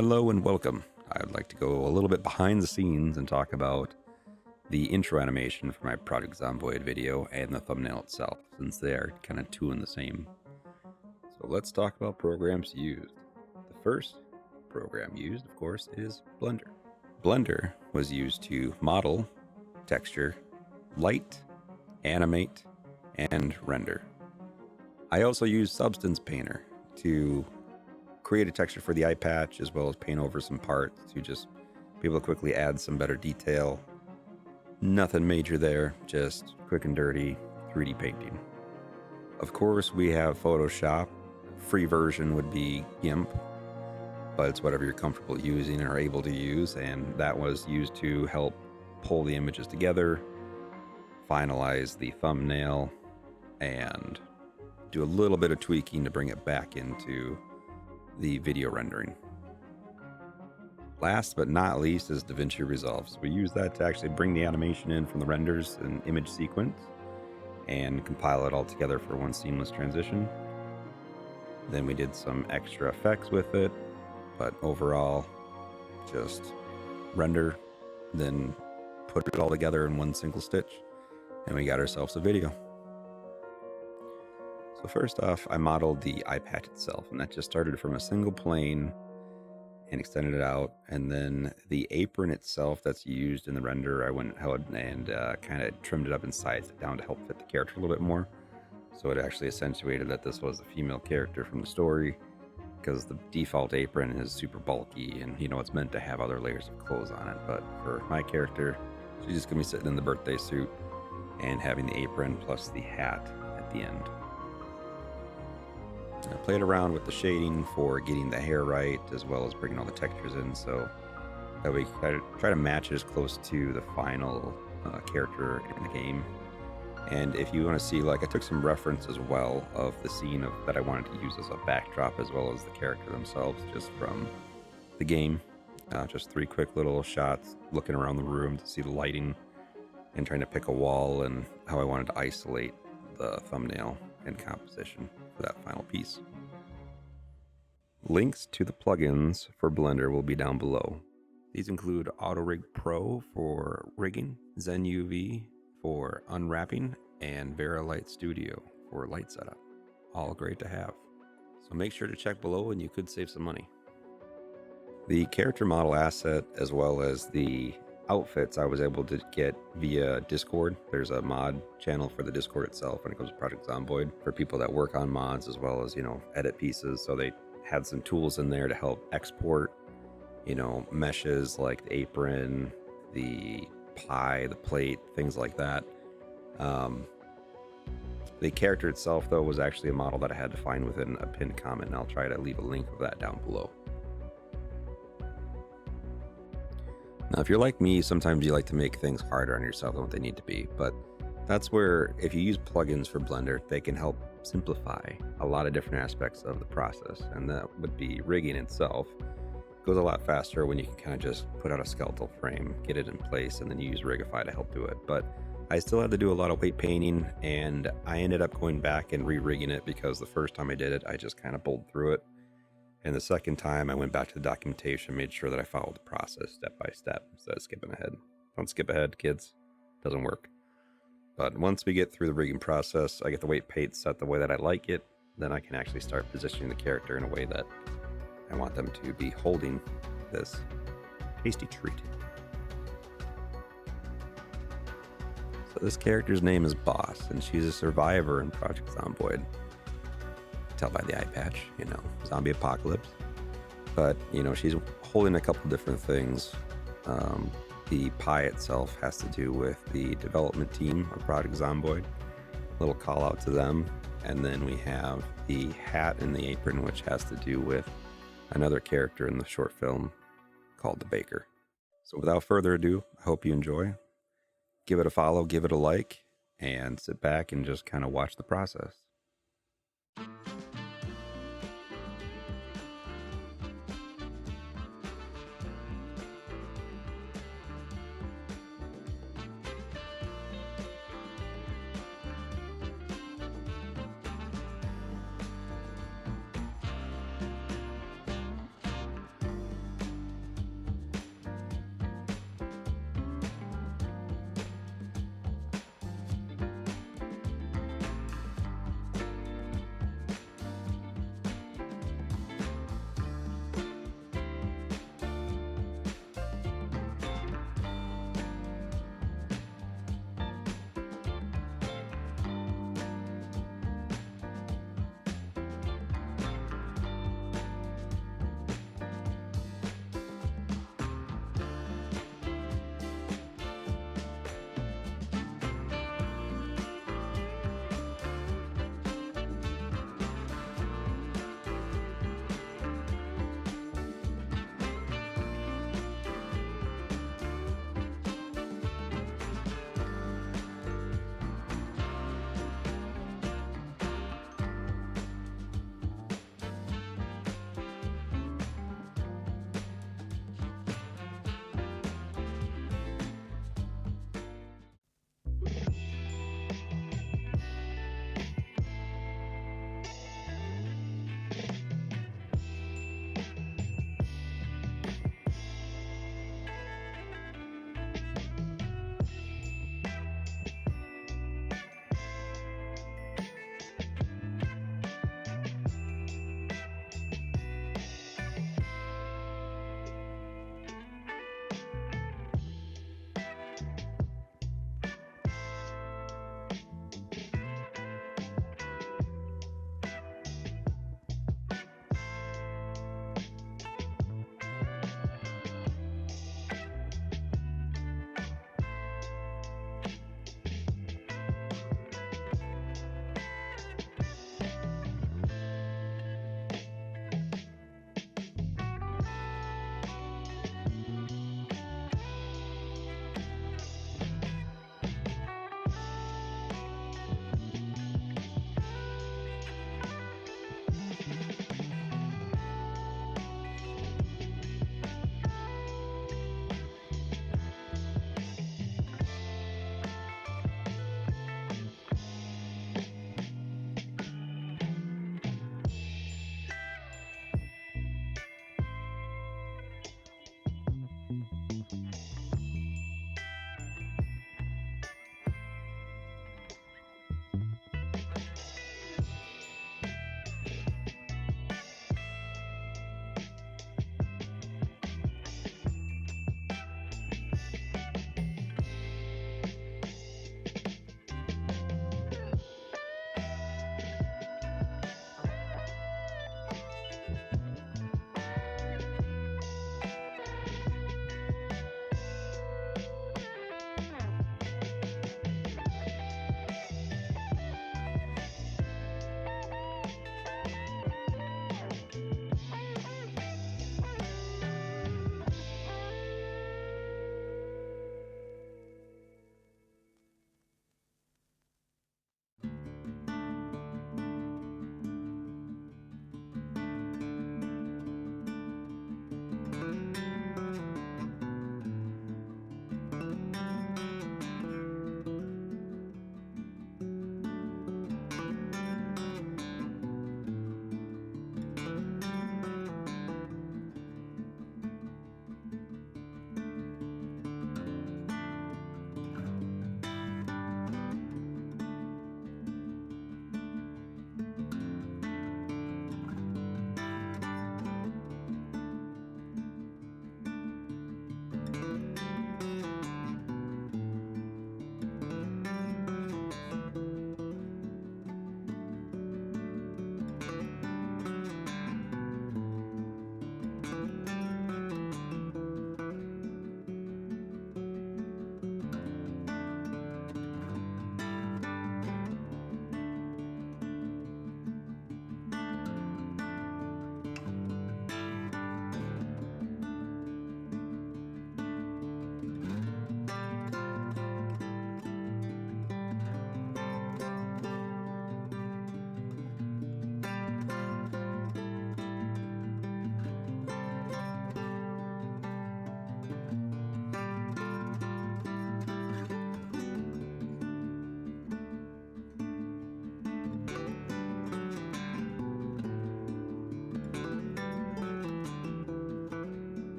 Hello and welcome. I'd like to go a little bit behind the scenes and talk about the intro animation for my Project Zomboid video and the thumbnail itself, since they are kind of two in the same. So let's talk about programs used. The first program used, of course, is Blender. Blender was used to model, texture, light, animate, and render. I also used Substance Painter to create a texture for the eye patch, as well as paint over some parts to just be able to quickly add some better detail. Nothing major there, just quick and dirty 3D painting. Of course, we have Photoshop. Free version would be GIMP, but it's whatever you're comfortable using or able to use, and that was used to help pull the images together, finalize the thumbnail, and do a little bit of tweaking to bring it back into the video rendering. Last but not least is DaVinci Resolve. So we use that to actually bring the animation in from the renders and image sequence and compile it all together for one seamless transition. Then we did some extra effects with it, but overall just render, then put it all together in one single stitch, and we got ourselves a video. So first off, I modeled the eye patch itself, and that just started from a single plane and extended it out. And then the apron itself that's used in the render, I went ahead and kind of trimmed it up and sized it down to help fit the character a little bit more. So it actually accentuated that this was a female character from the story, because the default apron is super bulky and, you know, it's meant to have other layers of clothes on it. But for my character, she's just gonna be sitting in the birthday suit and having the apron plus the hat at the end. I played around with the shading for getting the hair right, as well as bringing all the textures in, so that we try to match it as close to the final character in the game. And if you want to see, like, I took some reference as well of the scene that I wanted to use as a backdrop, as well as the character themselves, just from the game. Just 3 quick little shots looking around the room to see the lighting and trying to pick a wall and how I wanted to isolate the thumbnail and composition for that final piece. Links to the plugins for Blender will be down below. These include AutoRig Pro for rigging, ZenUV for unwrapping, and VeriLight Studio for light setup. All great to have. So make sure to check below and you could save some money. The character model asset, as well as the outfits, I was able to get via Discord. There's a mod channel for the Discord itself when it comes to Project Zomboid for people that work on mods, as well as, you know, edit pieces. So they had some tools in there to help export, you know, meshes like the apron, the pie, the plate, things like that. The character itself, though, was actually a model that I had to find within a pinned comment, and I'll try to leave a link of that down below. Now, if you're like me, sometimes you like to make things harder on yourself than what they need to be, but that's where, if you use plugins for Blender, they can help simplify a lot of different aspects of the process, and that would be rigging itself. It goes a lot faster when you can kind of just put out a skeletal frame, get it in place, and then use Rigify to help do it. But I still had to do a lot of weight painting, and I ended up going back and re-rigging it because the first time I did it, I just kind of bowled through it. And the second time I went back to the documentation, made sure that I followed the process step by step instead of skipping ahead. Don't skip ahead, kids. Doesn't work. But once we get through the rigging process, I get the weight paint set the way that I like it, then I can actually start positioning the character in a way that I want them to be holding this tasty treat. So this character's name is Boss, and she's a survivor in Project Zomboid. Tell by the eye patch, you know, zombie apocalypse. But, you know, she's holding a couple different things. The pie itself has to do with the development team of Project Zomboid. Little call out to them. And then we have the hat and the apron, which has to do with another character in the short film called The Baker. So without further ado, I hope you enjoy. Give it a follow, give it a like, and sit back and just kind of watch the process.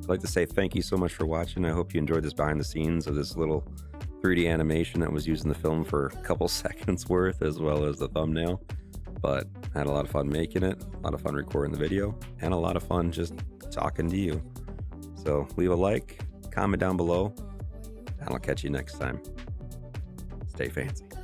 I'd like to say thank you so much for watching. I hope you enjoyed this behind the scenes of this little 3D animation that was used in the film for a couple seconds worth, as well as the thumbnail. But I had a lot of fun making it, a lot of fun recording the video, and a lot of fun just talking to you. So leave a like, comment down below, and I'll catch you next time. Stay fancy.